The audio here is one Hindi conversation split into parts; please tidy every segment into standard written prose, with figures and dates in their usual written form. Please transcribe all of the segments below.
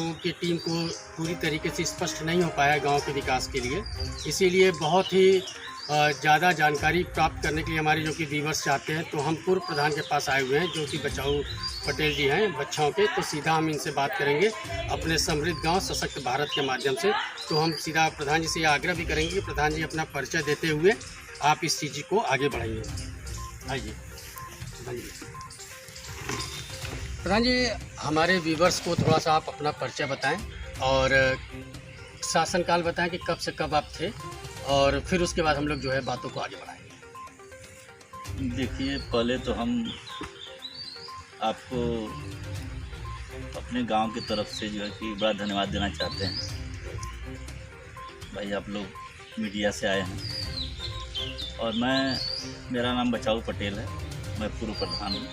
लोगों की टीम को पूरी तरीके से स्पष्ट नहीं हो पाया गांव के विकास के लिए। इसीलिए बहुत ही ज़्यादा जानकारी प्राप्त करने के लिए हमारे जो कि व्यूअर्स चाहते हैं, तो हम पूर्व प्रधान के पास आए हुए हैं जो कि बचाऊ पटेल जी हैं बच्चों के। तो सीधा हम इनसे बात करेंगे अपने समृद्ध गांव सशक्त भारत के माध्यम से। तो हम सीधा प्रधान जी से यह आग्रह भी करेंगे कि प्रधान जी अपना परिचय देते हुए आप इस चीज़ को आगे बढ़ाइए। आइए प्रधान जी, हमारे व्यूअर्स को थोड़ा सा आप अपना परिचय बताएं और शासनकाल बताएं कि कब से कब आप थे, और फिर उसके बाद हम लोग जो है बातों को आगे बढ़ाएंगे। देखिए, पहले तो हम आपको अपने गांव की तरफ से जो है कि बड़ा धन्यवाद देना चाहते हैं। भाई, आप लोग मीडिया से आए हैं और मेरा नाम बचाऊ पटेल है। मैं पूर्व प्रधान हूँ।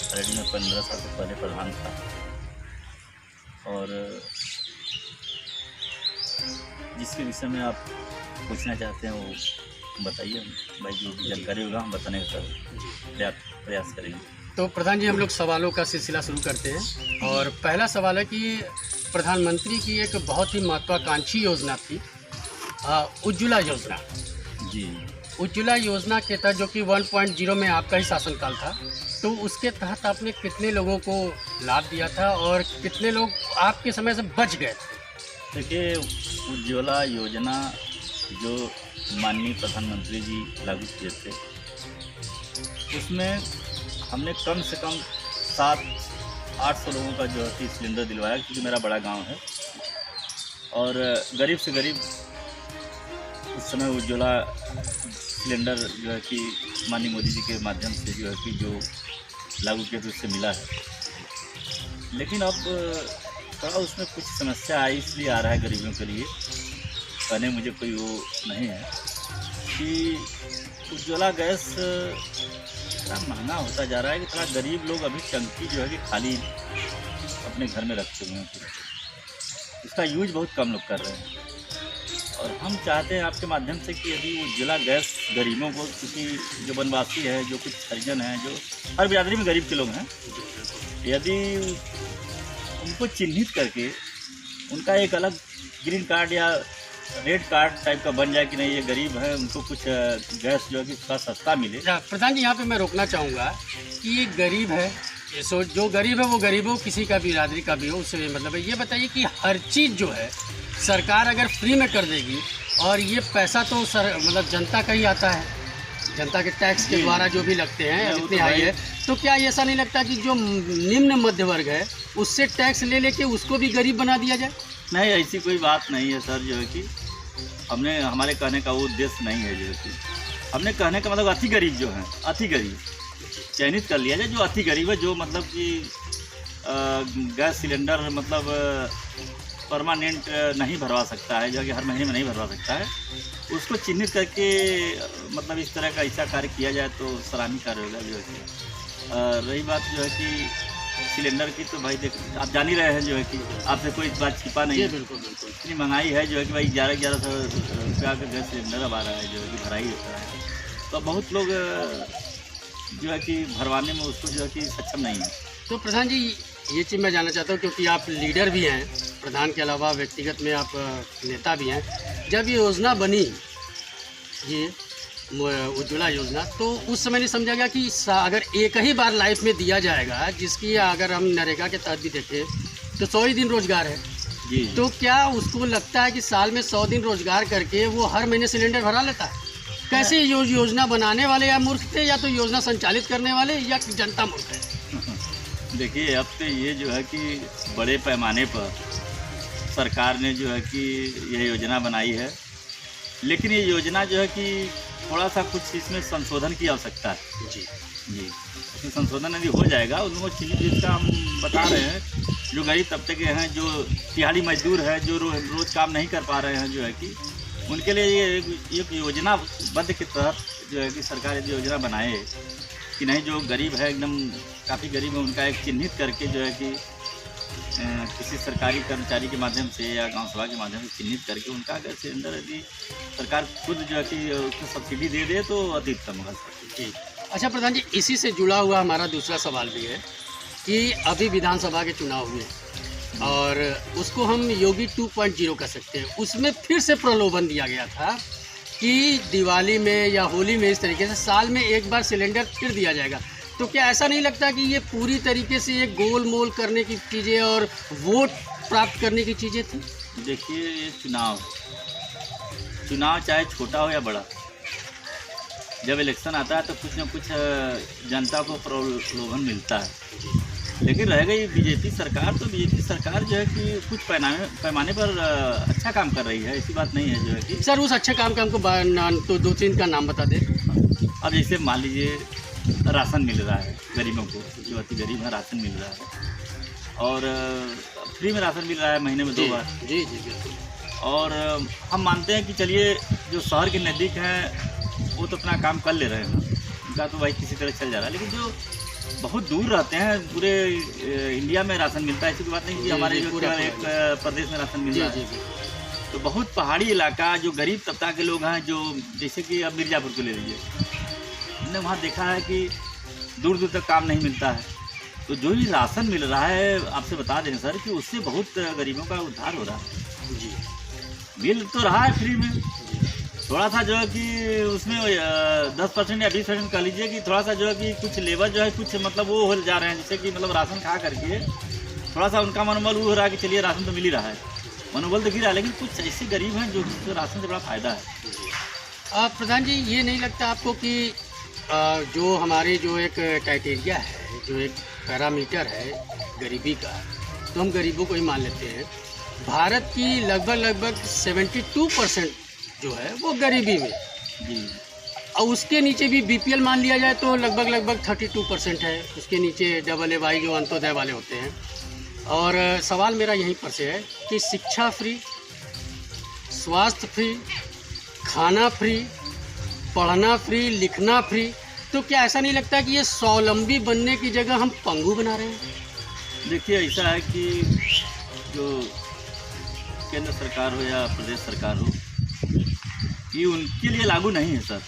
ऑलरेडी मैं 15 साल से पहले प्रधान था। और जिसके विषय में आप पूछना चाहते हैं वो बताइए भाई। जो भी जानकारी होगा हम बताने का प्रयास करेंगे। तो प्रधान जी, हम लोग सवालों का सिलसिला शुरू करते हैं और पहला सवाल है कि प्रधानमंत्री की एक बहुत ही महत्वाकांक्षी योजना थी, उज्ज्वला योजना। जी, उज्ज्वला योजना के तहत जो कि 1.0 में आपका ही शासनकाल था, तो उसके तहत आपने कितने लोगों को लाभ दिया था और कितने लोग आपके समय से बच गए थे? देखिए, उज्ज्वला योजना जो माननीय प्रधानमंत्री जी लागू किए थे, उसमें हमने कम से कम 700-800 लोगों का जो है सिलेंडर दिलवाया, क्योंकि मेरा बड़ा गांव है। और गरीब से गरीब उस समय उज्ज्वला सिलेंडर जो है कि माननीय मोदी जी के माध्यम से जो है कि जो लागू किया तो उससे मिला है। लेकिन अब थोड़ा उसमें कुछ समस्या आई, इसलिए आ रहा है गरीबों के लिए। कहने मुझे कोई वो नहीं है कि उज्ज्वला गैस इतना महंगा होता जा रहा है कि थोड़ा गरीब लोग अभी टंकी जो है कि खाली अपने घर में रखते हुए हैं। उसका यूज बहुत कम लोग कर रहे हैं। और हम चाहते हैं आपके माध्यम से कि यदि उज्ज्वला गैस गरीबों को, क्योंकि जो वनवासी है, जो कुछ हरिजन हैं, जो हर बिरादरी में गरीब के लोग हैं, यदि उनको चिन्हित करके उनका एक अलग ग्रीन कार्ड या रेड कार्ड टाइप का बन जाए कि नहीं ये गरीब है, उनको कुछ गैस जो है कि थोड़ा सस्ता मिले। प्रधान जी, यहाँ पे मैं रोकना चाहूँगा कि ये गरीब है, सो जो गरीब है वो गरीब हो, किसी का भी बिरादरी का भी हो, उससे मतलब है। ये बताइए कि हर चीज़ जो है सरकार अगर फ्री में कर देगी, और ये पैसा तो मतलब जनता का ही आता है, जनता के टैक्स के द्वारा जो भी लगते हैं इतनी हाई है, तो क्या ऐसा नहीं लगता कि जो निम्न मध्य वर्ग है उससे टैक्स ले लेके उसको भी गरीब बना दिया जाए? नहीं, ऐसी कोई बात नहीं है सर। जो है कि हमारे कहने का वो उद्देश्य नहीं है। जो है कि हमने कहने का मतलब अति गरीब जो है, अति गरीब चयनित कर लिया जाए। जो अति गरीब है, जो मतलब कि गैस सिलेंडर मतलब परमानेंट नहीं भरवा सकता है, जो कि हर महीने में नहीं भरवा सकता है, उसको चिन्हित करके मतलब इस तरह का ऐसा कार्य किया जाए तो सराहनीय कार्य होगा। जो है कि रही बात जो है कि सिलेंडर की, तो भाई देख आप जान ही रहे हैं जो है कि आपसे कोई बात छिपा नहीं है। बिल्कुल बिल्कुल। इतनी महंगाई है जो है कि भाई 1100 रुपया का गैस सिलेंडर अब आ रहा है, जो है कि भरा ही होता है। तो बहुत लोग जो है कि भरवाने में उसको जो है कि सक्षम नहीं है। तो प्रधान जी, ये चीज़ मैं जानना चाहता हूँ, क्योंकि आप लीडर भी हैं, प्रधान के अलावा व्यक्तिगत में आप नेता भी हैं। जब ये योजना बनी, ये उज्ज्वला योजना, तो उस समय नहीं समझा गया कि अगर एक ही बार लाइफ में दिया जाएगा, जिसकी अगर हम नरेगा के तहत भी देखें तो 100 ही दिन रोजगार है जी। तो क्या उसको लगता है कि साल में 100 दिन रोजगार करके वो हर महीने सिलेंडर भरा लेता है? कैसे योजना बनाने वाले या मूर्ख थे, या तो योजना संचालित करने वाले, या जनता मूर्ख है? देखिए, अब तो ये जो है कि बड़े पैमाने पर सरकार ने जो है कि यह योजना बनाई है, लेकिन ये योजना जो है कि थोड़ा सा कुछ इसमें संशोधन की आवश्यकता है। जी, इसमें संशोधन यदि हो जाएगा, उनको चीज़ जिसका हम बता रहे हैं, जो गरीब तबके के हैं, जो दिहाड़ी मजदूर है, जो रोज़ काम नहीं कर पा रहे हैं, जो है कि उनके लिए ये एक योजनाबद्ध के तहत जो है कि सरकार यदि योजना बनाए कि नहीं, जो गरीब है, एकदम काफ़ी गरीब है, उनका एक चिन्हित करके जो है कि किसी सरकारी कर्मचारी के माध्यम से या गांव सभा के माध्यम से चिन्हित करके उनका गैस सिलेंडर यदि सरकार खुद जो है कि उसको सब्सिडी दे दे तो अधिकतम होगा। ठीक। अच्छा प्रधान जी, इसी से जुड़ा हुआ हमारा दूसरा सवाल भी है कि अभी विधानसभा के चुनाव हुए और और उसको हम योगी 2.0 कह सकते हैं। उसमें फिर से प्रलोभन दिया गया था कि दिवाली में या होली में इस तरीके से साल में एक बार सिलेंडर फिर दिया जाएगा। तो क्या ऐसा नहीं लगता कि ये पूरी तरीके से ये गोल मोल करने की चीज़ें और वोट प्राप्त करने की चीज़ें थी? देखिए, ये चुनाव चाहे छोटा हो या बड़ा, जब इलेक्शन आता है तो कुछ न कुछ जनता को प्रलोभन मिलता है। लेकिन रह गई बीजेपी सरकार, तो बीजेपी सरकार जो है कि कुछ पैमाने पर अच्छा काम कर रही है, ऐसी बात नहीं है जो है कि। सर, उस अच्छे काम का हमको तो 2-3 का नाम बता दें। अब जैसे मान लीजिए राशन मिल रहा है गरीबों को, जो अति गरीब है राशन मिल रहा है, और फ्री में राशन मिल रहा है महीने में 2 बार। जी जी बिल्कुल। और हम मानते हैं कि चलिए जो शहर के नज़दीक हैं वो तो अपना काम कर ले रहे हैं, उनका तो भाई किसी तरह चल जा रहा है। लेकिन जो बहुत दूर रहते हैं, पूरे इंडिया में राशन मिलता है, ऐसी बात नहीं कि हमारे जो एक प्रदेश में राशन मिल रहा है। तो बहुत पहाड़ी इलाका, जो गरीब तबका के लोग हैं, जो जैसे कि अब मिर्ज़ापुर को ले लीजिए, हमने वहाँ देखा है कि दूर दूर तक काम नहीं मिलता है। तो जो ही राशन मिल रहा है, आपसे बता दें सर कि उससे बहुत गरीबों का उद्धार हो रहा है। जी, मिल तो रहा है फ्री में, थोड़ा सा जो है कि उसमें 10% या 20% कह लीजिए कि थोड़ा सा जो है कि कुछ लेबर जो है कुछ मतलब वो हो जा रहे हैं, जैसे कि मतलब राशन खा करके थोड़ा सा उनका मनोबल वो हो रहा है कि चलिए राशन तो मिल ही रहा है, मनोबल तो गिरा। लेकिन कुछ ऐसे गरीब हैं जो राशन से बड़ा फ़ायदा है। प्रधान जी, ये नहीं लगता आपको कि जो हमारे जो एक क्राइटेरिया है, जो एक पैरामीटर है गरीबी का, तो हम गरीबों को ही मान लेते हैं। भारत की लगभग 72% जो है वो गरीबी में जी, और उसके नीचे भी बीपीएल मान लिया जाए तो लगभग 32% है। उसके नीचे AA जो अंत्योदय वाले होते हैं। और सवाल मेरा यहीं पर से है कि शिक्षा फ्री, स्वास्थ्य फ्री, खाना फ्री, पढ़ना फ्री, लिखना फ्री, तो क्या ऐसा नहीं लगता कि ये स्वावलंबी बनने की जगह हम पंगु बना रहे हैं? देखिए, ऐसा है कि जो केंद्र सरकार हो या प्रदेश सरकार हो, ये उनके लिए लागू नहीं है सर,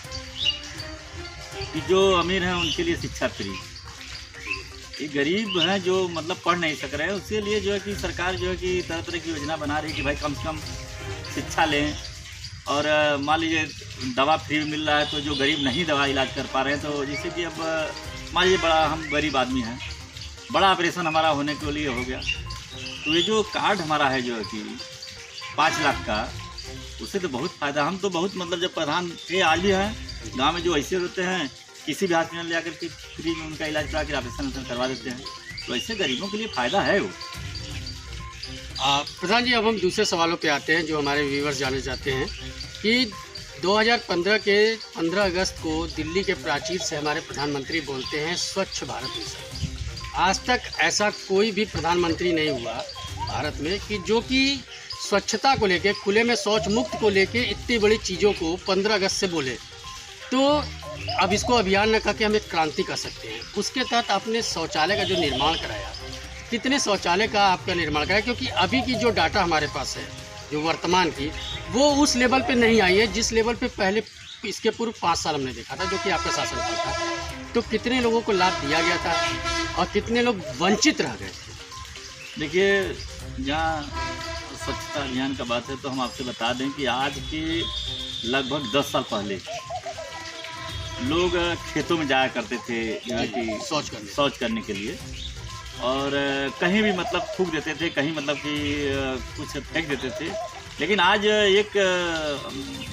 कि जो अमीर हैं उनके लिए शिक्षा फ्री। ये गरीब हैं जो मतलब पढ़ नहीं सक रहे हैं, उसके लिए जो है कि सरकार जो है कि तरह तरह की योजना बना रही है कि भाई कम से कम शिक्षा लें। और मान लीजिए दवा फ्री मिल रहा है, तो जो गरीब नहीं दवा इलाज कर पा रहे हैं, तो जैसे कि अब मान लीजिए बड़ा हम गरीब आदमी हैं, बड़ा ऑपरेशन हमारा होने के लिए हो गया, तो ये जो कार्ड हमारा है जो है कि 5 लाख का, उससे तो बहुत फ़ायदा। हम तो बहुत मतलब जब प्रधान थे, आज भी हैं, गांव में जो ऐसे होते हैं किसी भी हॉस्पिटल ले जाकर के फ्री में उनका इलाज करा कर ऑपरेशन करवा देते हैं, तो ऐसे गरीबों के लिए फ़ायदा है वो। प्रधान जी, अब हम दूसरे सवालों पे आते हैं जो हमारे व्यूवर्स जानना चाहते हैं कि 2015 के 15 अगस्त को दिल्ली के प्राचीर से हमारे प्रधानमंत्री बोलते हैं स्वच्छ भारत मिशन। आज तक ऐसा कोई भी प्रधानमंत्री नहीं हुआ भारत में कि जो कि स्वच्छता को लेके, खुले में शौच मुक्त को लेके इतनी बड़ी चीज़ों को 15 अगस्त से बोले। तो अब इसको अभियान न करके हम एक क्रांति कर सकते हैं। उसके तहत आपने शौचालय का जो निर्माण कराया, कितने शौचालय का आपका निर्माण कराया? क्योंकि अभी की जो डाटा हमारे पास है, जो वर्तमान की, वो उस लेवल पे नहीं आई है जिस लेवल पे पहले इसके पूर्व 5 साल हमने देखा था, जो कि आपका शासनकाल था। तो कितने लोगों को लाभ दिया गया था और कितने लोग वंचित रह गए थे? देखिए, जहाँ स्वच्छता अभियान का बात है तो हम आपसे बता दें कि आज के लगभग 10 साल पहले लोग खेतों में जाया करते थे जो है कि शौच करने के लिए, और कहीं भी मतलब थूक देते थे, कहीं मतलब कि कुछ फेंक देते थे। लेकिन आज एक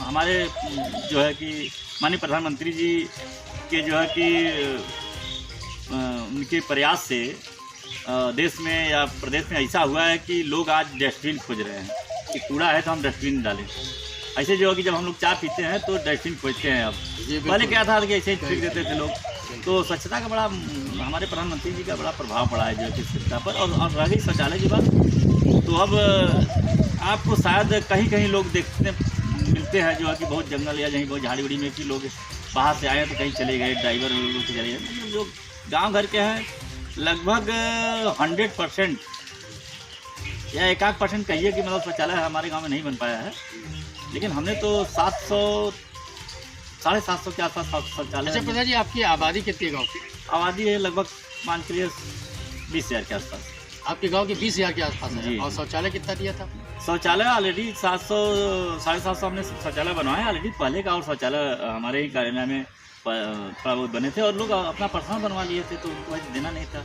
हमारे जो है कि माननीय प्रधानमंत्री जी के जो है कि उनके प्रयास से देश में या प्रदेश में ऐसा हुआ है कि लोग आज डस्टबिन खोज रहे हैं कि कूड़ा है तो हम डस्टबिन डालें। ऐसे जो है कि जब हम लोग चाय पीते हैं तो डस्टबिन खोजते हैं। अब पहले क्या था कि ऐसे ही फेंक देते थे लोग। तो स्वच्छता का बड़ा हमारे प्रधानमंत्री जी का बड़ा प्रभाव पड़ा है जो कि स्वच्छता पर। और रह गई शौचालय की बात, तो अब आपको शायद कहीं कहीं लोग देखने मिलते हैं जो है कि बहुत जंगल या कहीं बहुत झाड़ी उड़ी में कि लोग बाहर से आए तो कहीं चले गए, ड्राइवर लोग चले गए। जो गाँव घर के हैं लगभग 100% या 1-8% कहिए कि मतलब शौचालय हमारे गांव में नहीं बन पाया है। लेकिन हमने तो 700-750 के आसपास शौचालय। अच्छा प्रधान जी, आपकी आबादी कितनी गाँव की? आबादी है लगभग मान के लिए 20,000 के आसपास। आपके गांव के 20,000 के आसपास है। जी। और शौचालय कितना दिया था? शौचालय ऑलरेडी 700 750 हमने शौचालय बनवाए ऑलरेडी। पहले का और शौचालय हमारे ही कार्यालय में थोड़ा बहुत बने थे और लोग अपना पर्सनल बनवा लिए थे, तो उनको देना नहीं था।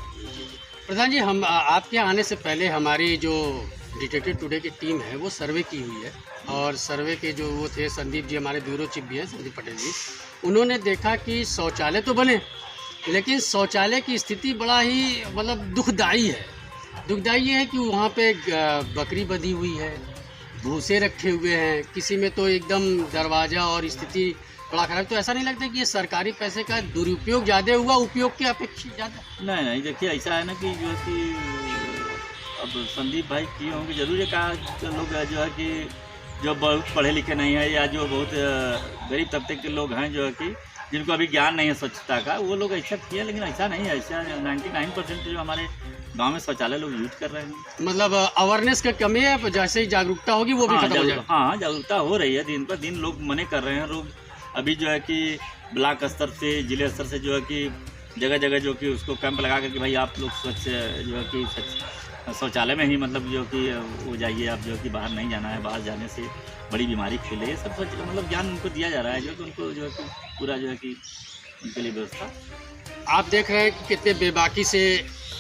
प्रधान जी, हम आपके आने से पहले हमारी जो डिटेक्टिव टुडे की टीम है वो सर्वे की हुई है, और सर्वे के जो वो थे संदीप जी, हमारे ब्यूरो चीफ भी हैं संदीप पटेल जी, उन्होंने देखा कि शौचालय तो बने लेकिन शौचालय की स्थिति बड़ा ही मतलब दुखदाई है। दुखदाई ये है कि वहाँ पे बकरी बंधी हुई है, भूसे रखे हुए हैं, किसी में तो एकदम दरवाज़ा और स्थिति बड़ा खराब। तो ऐसा नहीं लगता कि ये सरकारी पैसे का दुरुपयोग ज़्यादा हुआ उपयोग के अपेक्षित ज़्यादा? नहीं नहीं, देखिए ऐसा है ना कि जो है कि अब संदीप भाई किए होंगे जरूर। एक लोग जो है कि जो बहुत पढ़े लिखे नहीं है या जो बहुत गरीब तबके के लोग हैं जो है कि जिनको अभी ज्ञान नहीं है स्वच्छता का, वो लोग ऐसा किए, लेकिन ऐसा नहीं है। ऐसा 99% जो हमारे गांव में शौचालय लोग यूज कर रहे हैं। मतलब अवेयरनेस का कमी है, जैसे ही जागरूकता होगी वो भी खत्म हो जाएगा। हाँ, जागरूकता हो रही है, दिन पर दिन लोग मने कर रहे हैं। लोग अभी जो है कि ब्लॉक स्तर से जिले स्तर से जो है कि जगह जगह जो कि उसको कैंप लगा करके भाई आप लोग स्वच्छ जो है कि शौचालय में ही मतलब जो कि वो जाइए, आप जो कि बाहर नहीं जाना है, बाहर जाने से बड़ी बीमारी फैले, ये सब मतलब ज्ञान उनको दिया जा रहा है, जो कि उनको जो है कि पूरा जो है कि उनके लिए व्यवस्था। आप देख रहे हैं कि कितने बेबाकी से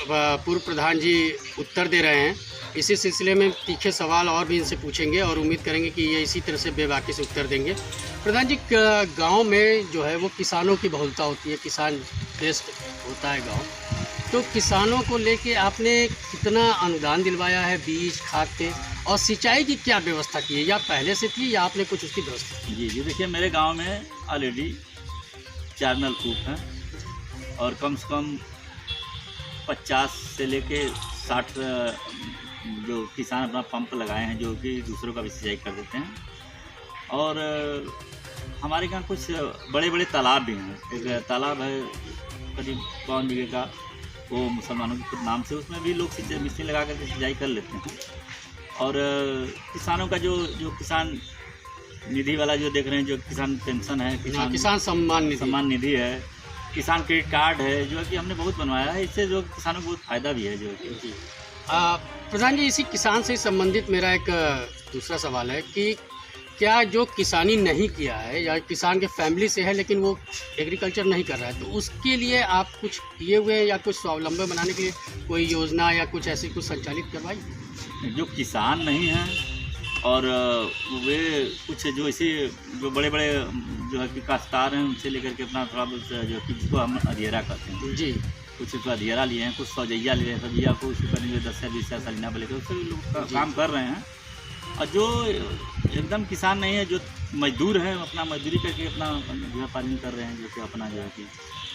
पूर्व प्रधान जी उत्तर दे रहे हैं। इसी सिलसिले में तीखे सवाल और भी इनसे पूछेंगे और उम्मीद करेंगे कि ये इसी तरह से बेबाकी से उत्तर देंगे। प्रधान जी, गांव में जो है वो किसानों की बहुलता होती है, किसान बेस्ड होता है गांव, तो किसानों को लेके आपने कितना अनुदान दिलवाया है, बीज खाद पे, और सिंचाई की क्या व्यवस्था की है, या पहले से थी या आपने कुछ उसकी व्यवस्था की? जी, देखिए मेरे गाँव में ऑलरेडी 4 नलकूप हैं और कम से कम 50 से लेके 60 जो किसान अपना पंप लगाए हैं, जो कि दूसरों का भी सिंचाई कर देते हैं। और हमारे यहाँ कुछ बड़े बड़े तालाब भी हैं। एक तालाब है करीब 52 बीघे का, वो मुसलमानों के नाम से, उसमें भी लोग सिंचाई मशीन लगा करके सिंचाई कर लेते हैं। और किसानों का जो किसान निधि वाला जो देख रहे हैं, जो किसान पेंशन है, किसान सम्मान निधि है, किसान क्रेडिट कार्ड है, जो कि हमने बहुत बनवाया है। इससे जो किसानों को बहुत फ़ायदा भी है। जो कि प्रधान जी, इसी किसान से संबंधित मेरा एक दूसरा सवाल है कि क्या जो किसानी नहीं किया है या किसान के फैमिली से है लेकिन वो एग्रीकल्चर नहीं कर रहा है, तो उसके लिए आप कुछ किए हुए हैं या कुछ स्वावलंबन बनाने के लिए कोई योजना या कुछ ऐसी कुछ संचालित करवाई? जो किसान नहीं हैं और वे कुछ जो इसी जो बड़े बड़े जो है कि काश्तकार हैं, उनसे लेकर के अपना थोड़ा बहुत जो कि जिसको हम अधियरा कहते हैं जी, कुछ उसको अधियरा लिए हैं, कुछ सौजैया लिए हैं। सौजैया को उसको करने के 10 या 20 या सालिना बोले, उससे भी लोग काम कर रहे हैं। और जो एकदम किसान नहीं है, जो मजदूर हैं, अपना मजदूरी करके अपना जीवन पालन कर रहे हैं, जो कि अपना जो है कि।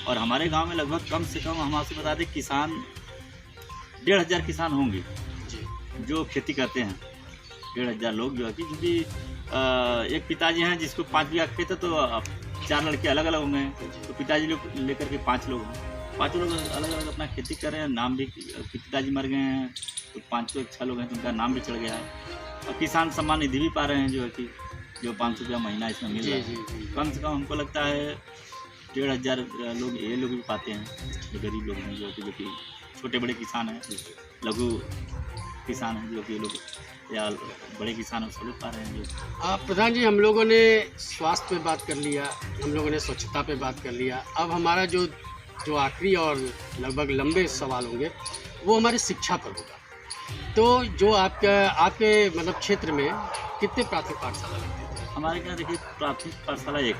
और हमारे गांव में लगभग कम से कम हम आपसे बता दें किसान 1,500 किसान होंगे जो खेती करते हैं। 1,500 लोग जो है कि, क्योंकि एक पिताजी हैं जिसको 5 बीघा खेत है, तो 4 लड़के अलग अलग होंगे, तो पिताजी लोग लेकर के 5 लोग हैं। 5 लोग अलग अलग अपना खेती कर रहे हैं। नाम भी पिताजी मर गए हैं तो 5 लोग 6 लोग हैं, तो उनका नाम भी चढ़ गया है। और किसान सम्मान निधि भी पा रहे हैं, जो है कि जो 500 रुपया महीना इसमें मिल रहा है। कम से कम हमको लगता है 1,500 लोग ये लोग भी पाते हैं, जो गरीब लोग हैं, जो कि छोटे बड़े किसान हैं, लघु किसान हैं, जो कि लोग या बड़े किसान सब लोग पा रहे हैं। जो प्रधान जी, हम लोगों ने स्वास्थ्य पे बात कर लिया, हम लोगों ने स्वच्छता पे बात कर लिया। अब हमारा जो आखिरी और लगभग लंबे सवाल होंगे वो हमारी शिक्षा पर होगा। तो जो आपके मतलब क्षेत्र में कितने प्राथमिक पाठशाला लगते हैं? हमारे यहाँ देखिए प्राथमिक पाठशाला 1,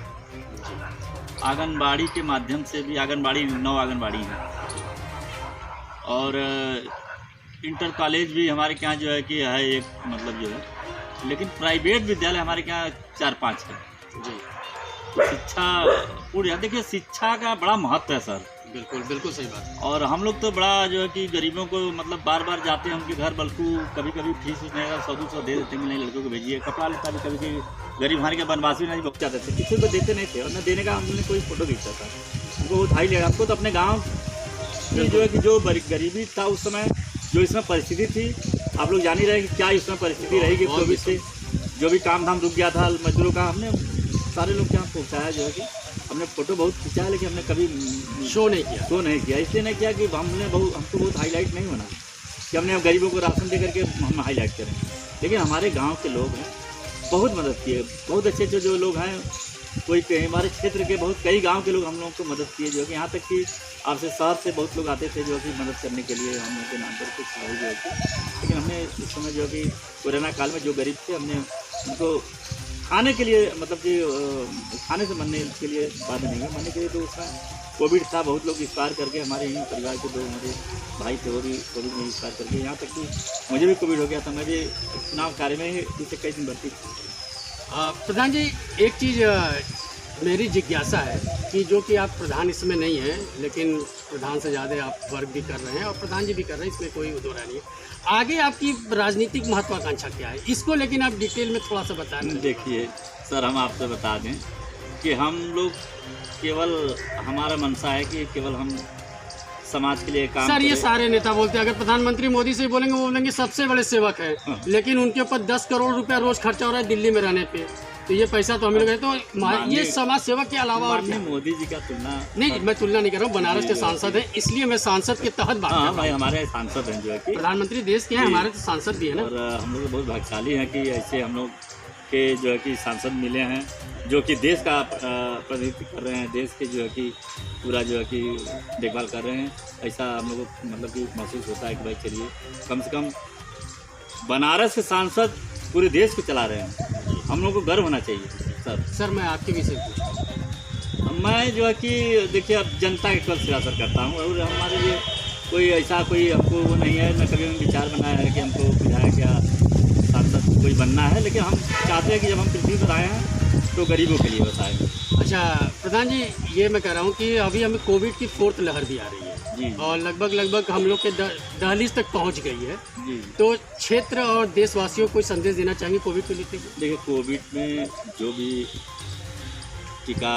आंगनबाड़ी के माध्यम से भी आंगनबाड़ी 9 आंगनबाड़ी हैं, और इंटर कॉलेज भी हमारे यहाँ जो है कि है एक, मतलब जो है। लेकिन प्राइवेट विद्यालय हमारे यहाँ 4-5 है जी। शिक्षा पूरी, देखिए शिक्षा का बड़ा महत्व है सर। बिल्कुल सही बात है। और हम लोग तो बड़ा जो है कि गरीबों को मतलब बार बार जाते हैं उनके घर, बल्कि कभी कभी फीस नहीं 100-200 दे देते हैं, नहीं लड़कों को भेजिए, कपड़ा लेता भी कभी गरीब हमारे के बनवासी नहीं बहुत जाते थे, किसी को देते नहीं थे, और न देने का हमने कोई फोटो खींचा था, उनको वो ढाई लेगा। हमको तो अपने गाँव की जो है कि जो गरीबी था उस समय, जो इसमें परिस्थिति थी, आप लोग जान ही रहे कि क्या इसमें परिस्थिति रहेगी। कोविड से जो भी काम धाम रुक गया था मजदूरों का, हमने सारे लोग के यहाँ पहुँचाया, जो है कि हमने फ़ोटो बहुत खींचा है, लेकिन हमने कभी शो नहीं किया। इसलिए नहीं किया कि हमको बहुत हाईलाइट नहीं होना, कि हमने गरीबों को राशन दे करके हम हाईलाइट करें, लेकिन हमारे गांव के लोग हैं बहुत मदद किए, बहुत अच्छे अच्छे जो लोग हैं, कोई कहीं हमारे क्षेत्र के बहुत कई गांव के लोग हम लोगों को मदद किए, जो कि यहाँ तक कि आपसे शहर से बहुत लोग आते थे जो कि मदद करने के लिए हम लोग के नाम पर कुछ सहाय जो है। लेकिन हमने इस समय जो कि कोरोना काल में जो गरीब थे हमने उनको खाने के लिए मतलब कि खाने से मरने के लिए बात नहीं है, मरने के लिए तो उसमें कोविड था, बहुत लोग एक्सपायर करके, हमारे यहीं परिवार के दो हमारे भाई थे वो भी कोविड में एक्सपायर करके, यहाँ तक कि मुझे भी कोविड हो गया था, मैं भी चुनाव कार्य में पिछले कई दिन भर्ती थी। प्रधान जी, एक चीज़ मेरी जिज्ञासा है कि जो कि आप प्रधान इसमें नहीं हैं, लेकिन प्रधान से ज़्यादा आप वर्क भी कर रहे हैं और प्रधान जी भी कर रहे हैं, इसमें कोई दो राय नहीं है। आगे आपकी राजनीतिक महत्वाकांक्षा क्या है, इसको लेकिन आप डिटेल में थोड़ा सा बताएं। देखिए सर, हम आपसे बता दें कि हम लोग केवल हमारा मंशा है कि केवल हम समाज के लिए काम सर, ये करें। सारे नेता बोलते हैं, अगर प्रधानमंत्री मोदी से बोलेंगे वो बोलेंगे सबसे बड़े सेवक हैं, लेकिन उनके ऊपर 10 करोड़ रुपया रोज खर्चा हो रहा है दिल्ली में रहने पे, तो ये पैसा तो हम लोग है, तो ये समाज सेवक के अलावा और क्या? मोदी जी का तुलना नहीं, मैं तुलना नहीं कर रहा हूँ, बनारस के सांसद हैं, इसलिए मैं सांसद के तहत बात कर रहा हूँ। भाई हमारे सांसद हैं जो है कि प्रधानमंत्री देश के हैं, हमारे तो सांसद भी है ना। और हम लोग बहुत भाग्यशाली हैं कि ऐसे हम लोग के जो है कि सांसद मिले हैं जो कि देश का प्रतिनिधित्व कर रहे हैं, देश के जो है कि पूरा जो है कि देखभाल कर रहे हैं। ऐसा हम लोग को मतलब कि महसूस होता है कि भाई चलिए कम से कम बनारस के सांसद पूरे देश को चला रहे हैं, हम लोग को गर्व होना चाहिए सर। सर, मैं आपके विषय पूछूँ, मैं जो है कि देखिए अब जनता के केवल सेवा सर करता हूँ, और हमारे लिए कोई ऐसा कोई हमको वो नहीं है, न कभी हमने विचार बनाया है कि हमको विधायक या सांसद कोई बनना है, लेकिन हम चाहते हैं कि जब हम पृथ्वी पर आए हैं तो गरीबों के लिए बताएं। अच्छा प्रधान जी, ये मैं कह रहा हूँ कि अभी हमें कोविड की 4th लहर भी आ रही है जी, और लगभग हम लोग के दहलीज तक पहुँच गई है, जी। तो क्षेत्र और देशवासियों को कोई संदेश देना चाहेंगे कोविड को लेकर? देखिए कोविड में जो भी टीका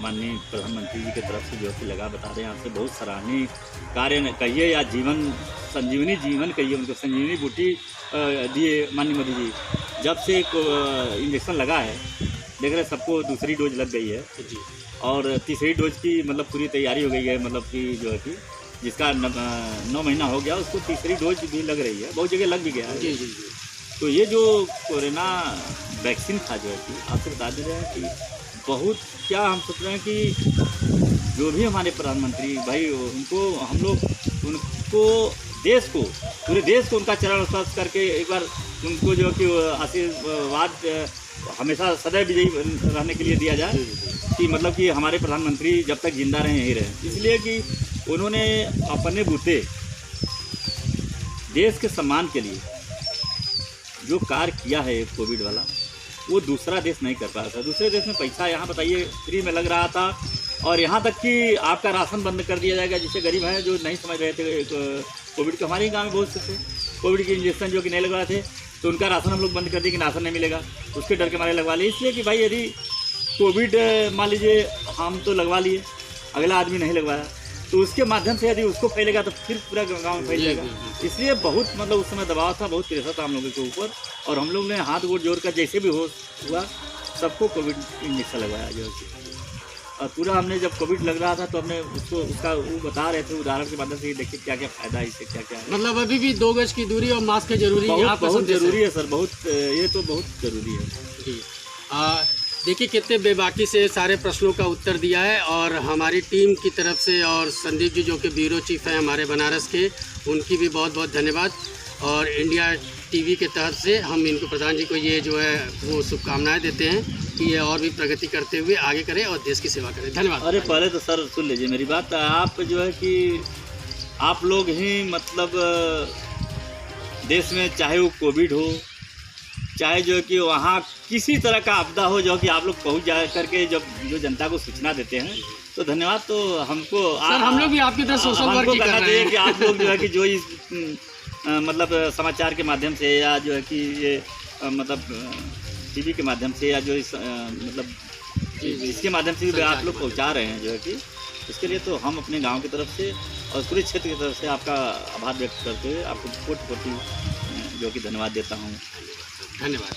माननीय प्रधानमंत्री जी की तरफ से जो है लगा, बता रहे हैं आपसे बहुत सराहनीय कार्य कहिए या जीवन संजीवनी जीवन कहिए, उनको संजीवनी बूटी दिए माननीय मोदी जी। जब से इंजेक्शन लगा है, देख रहे सबको दूसरी डोज लग गई है जी, और तीसरी डोज की मतलब पूरी तैयारी हो गई है, मतलब कि जो है कि जिसका 9 महीना हो गया उसको तीसरी डोज भी लग रही है, बहुत जगह लग भी गया है। जी जी जी। तो ये जो कोरोना वैक्सीन था जो है कि आपसे बता दे रहे हैं कि बहुत क्या हम सोच रहे हैं कि जो भी हमारे प्रधानमंत्री भाई उनको हम लोग उनको देश को पूरे देश को उनका चरण स्पर्श करके एक बार उनको जो कि आशीर्वाद हमेशा सदैव विजयी रहने के लिए दिया जाए कि मतलब कि हमारे प्रधानमंत्री जब तक जिंदा रहें यहीं रहें, इसलिए कि उन्होंने अपने बूते देश के सम्मान के लिए जो कार्य किया है कोविड वाला, वो दूसरा देश नहीं कर पाया था। दूसरे देश में पैसा यहाँ बताइए फ्री में लग रहा था, और यहाँ तक कि आपका राशन बंद कर दिया जाएगा, जिससे गरीब हैं जो नहीं समझ रहे थे कोविड के, हमारे गांव में बहुत से थे कोविड के इंजेक्शन जो कि नहीं लगवाए थे, तो उनका राशन हम लोग बंद कर दिए कि राशन नहीं मिलेगा, उसके डर के मारे लगवा लिए। इसलिए कि भाई यदि कोविड मान लीजिए हम तो लगवा लिए, अगला आदमी नहीं लगवाया, तो उसके माध्यम से यदि उसको फैलेगा तो फिर पूरा गांव में फैलेगा। इसलिए बहुत मतलब उस समय दबाव था, बहुत प्रेशर था हम लोगों के ऊपर, और हम लोग ने हाथ गोड़ जोड़ कर जैसे भी हुआ सबको कोविड इंजेक्शन लगवाया जो है। और पूरा हमने जब कोविड लग रहा था तो हमने उसका वो बता रहे थे उदाहरण के माध्यम से, देखिए क्या क्या फायदा है इससे, क्या क्या है। मतलब अभी भी 2 गज की दूरी और मास्क जरूरी है, बहुत जरूरी है सर, बहुत ये तो बहुत जरूरी है जी। देखिए कितने बेबाकी से सारे प्रश्नों का उत्तर दिया है, और हमारी टीम की तरफ से और संदीप जी जो कि ब्यूरो चीफ हैं हमारे बनारस के, उनकी भी बहुत बहुत धन्यवाद। और इंडिया टीवी के तहत से हम इनको प्रधान जी को ये जो है वो शुभकामनाएं देते हैं कि ये और भी प्रगति करते हुए आगे करें और देश की सेवा करें। धन्यवाद। अरे पहले तो सर सुन लीजिए मेरी बात, आप जो है कि आप लोग ही मतलब देश में चाहे वो कोविड हो, चाहे जो कि वहाँ किसी तरह का आपदा हो, जो कि आप लोग पहुँच जा करके जब जो जनता को सूचना देते हैं, तो धन्यवाद। तो हमको सर हम लोग भी आपकी तरह सोशल वर्क ही कर रहे हैं कि आप लोग जो है कि जो इस मतलब समाचार के माध्यम से या जो है कि ये मतलब टीवी के माध्यम से या जो इस मतलब इसके माध्यम से भी आप लोग पहुंचा रहे हैं जो है कि, इसके लिए तो हम अपने गांव की तरफ से और पूरे क्षेत्र की तरफ से आपका आभार व्यक्त करते हुए आपको कोटि कोटि जो कि धन्यवाद देता हूँ। धन्यवाद।